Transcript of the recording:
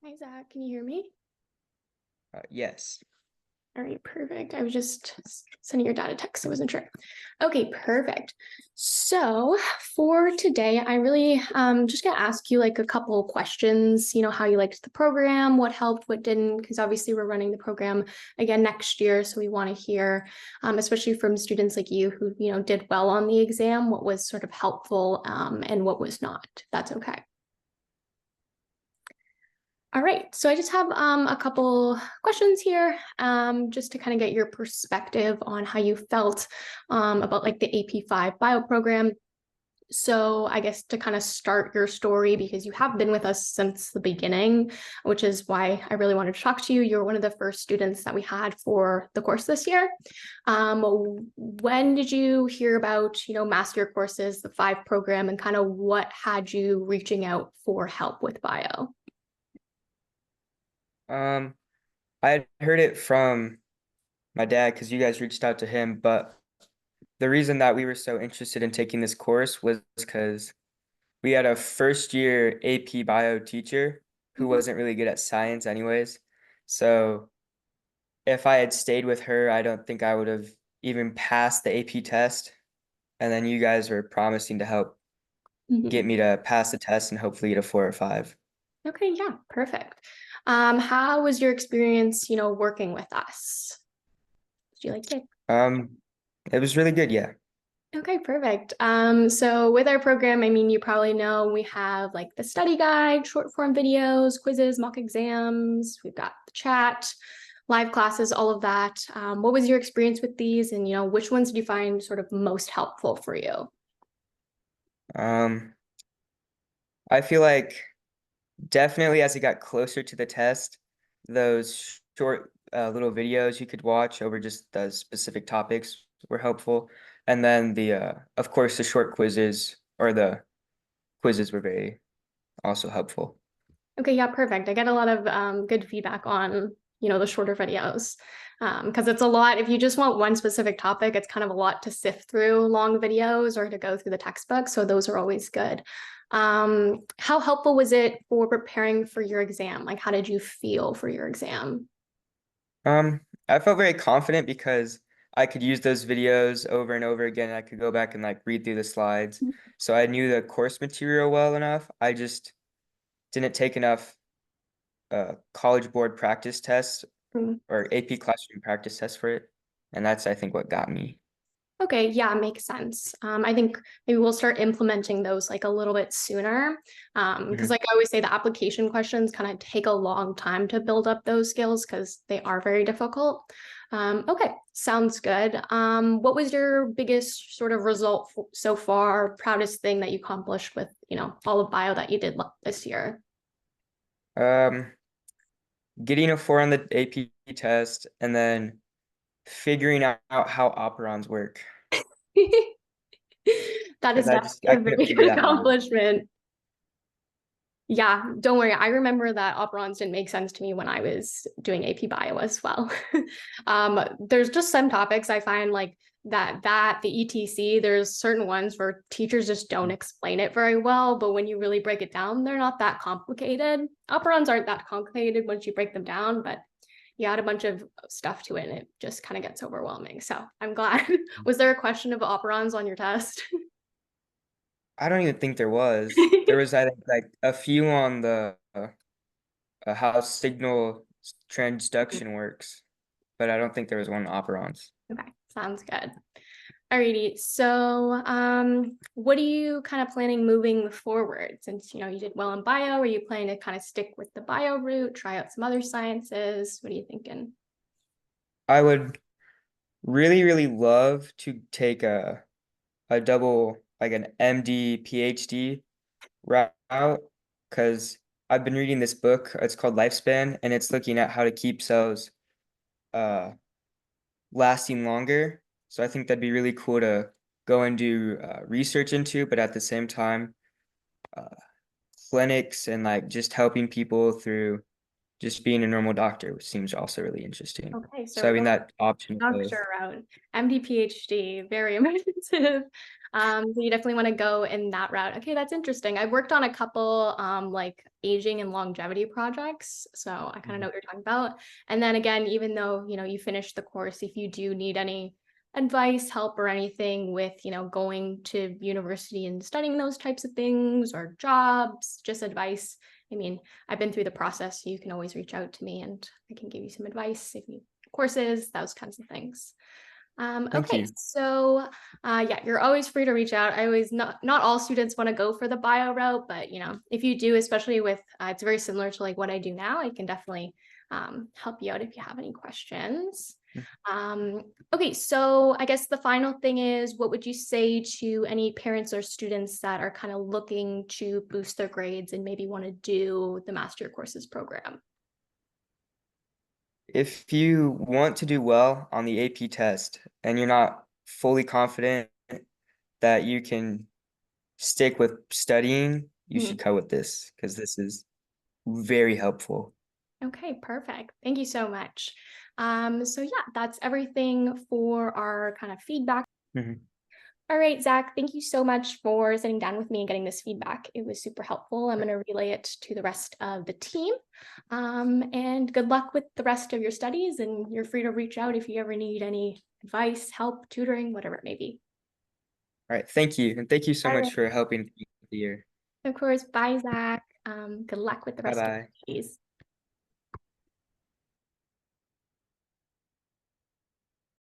Hi, Zach. Can you hear me? Yes. All right, perfect. I was just sending your dad a text. I wasn't sure. Okay, perfect. So for today, I really just gonna ask you like a couple of questions. How you liked the program, what helped, what didn't, because obviously we're running the program again next year. So we want to hear, especially from students like you who did well on the exam, what was sort of helpful and what was not. If that's okay. All right, so I just have a couple questions here, just to kind of get your perspective on how you felt about like the AP5 bio program. So I guess to kind of start your story, because you have been with us since the beginning, which is why I really wanted to talk to you. You're one of the first students that we had for the course this year. When did you hear about, master courses, the five program, and kind of what had you reaching out for help with bio? Um, I had heard it from my dad because you guys reached out to him, but the reason that we were so interested in taking this course was because we had a first year AP bio teacher who Mhm. wasn't really good at science anyways. So if I had stayed with her, I don't think I would have even passed the AP test. And then you guys were promising to help get Mhm. me to pass the test and hopefully get a 4 or 5. Okay, yeah, perfect. How was your experience, working with us? Did you like it? Um, it was really good, yeah. Okay, perfect. So with our program, I mean, you probably know we have like the study guide, short form videos, quizzes, mock exams. We've got the chat, live classes, all of that. What was your experience with these, and which ones did you find sort of most helpful for you? Um, I feel like definitely as it got closer to the test, those short little videos you could watch over just the specific topics were helpful. And then of course, the short quizzes or the quizzes were very also helpful. Okay, yeah, perfect. I get a lot of good feedback on, the shorter videos. Because it's a lot. If you just want one specific topic, it's kind of a lot to sift through long videos or to go through the textbook. So those are always good. How helpful was it for preparing for your exam? Like, how did you feel for your exam? I felt very confident because I could use those videos over and over again. I could go back and like read through the slides. So I knew the course material well enough. I just didn't take enough college board practice tests Mhm. or AP classroom practice tests for it. And that's, I think, what got me. Okay, yeah, makes sense. I think maybe we'll start implementing those like a little bit sooner. Because Mhm. like I always say, the application questions kind of take a long time to build up those skills because they are very difficult. Okay, sounds good. What was your biggest sort of result so far, proudest thing that you accomplished with, all of bio that you did this year? Um, Getting a 4 on the AP test and then figuring out how operons work That is because definitely I a couldn't very figure good that one out. accomplishment. Yeah, don't worry. I remember that operons didn't make sense to me when I was doing AP Bio as well. There's just some topics I find like the ETC, there's certain ones where teachers just don't explain it very well, but when you really break it down, they're not that complicated. Operons aren't that complicated once you break them down, but you add a bunch of stuff to it and it just kind of gets overwhelming. So I'm glad. Was there a question of operons on your test? I don't even think there was. There was, I think, like a few on the how signal transduction works, but I don't think there was one on operons. Okay, sounds good. Alrighty. So, what are you kind of planning moving forward? Since you did well in bio, are you planning to kind of stick with the bio route, try out some other sciences? What are you thinking? I would really, really love to take a double, like an MD PhD route, because I've been reading this book. It's called Lifespan, and it's looking at how to keep cells uh lasting longer. So I think that'd be really cool to go and do research into, but at the same time, uh, clinics and like just helping people through just being a normal doctor, which seems also really interesting. Okay, so So we're having going that option of both. doctor route, MD, PhD, very immersive. So you definitely want to go in that route. Okay, that's interesting. I've worked on a couple like aging and longevity projects, so I kind of know Mhm. what you're talking about. And then again, even though, you finish the course, if you do need any advice, help, or anything with, going to university and studying those types of things or jobs, just advice. I mean, I've been through the process. So you can always reach out to me and I can give you some advice if you courses, those kinds of things. Thank Okay, you. so yeah, you're always free to reach out. I always not all students want to go for the bio route, but if you do, especially with it's very similar to like what I do now, I can definitely help you out if you have any questions. Mm. Um, okay, so I guess the final thing is, what would you say to any parents or students that are kind of looking to boost their grades and maybe want to do the master courses program? If you want to do well on the AP test and you're not fully confident that you can stick with studying, you Mhm. should go with this because this is very helpful. Okay, perfect. Thank you so much. So yeah, that's everything for our kind of feedback. Mhm. All right, Zach, thank you so much for sitting down with me and getting this feedback. It was super helpful. I'm going to relay it to the rest of the team. And good luck with the rest of your studies. And you're free to reach out if you ever need any advice, help, tutoring, whatever it may be. All right, thank you. And thank you so All much right. for helping me with the year. Of course. Bye, Zach. Good luck with the rest of Bye-bye. your studies.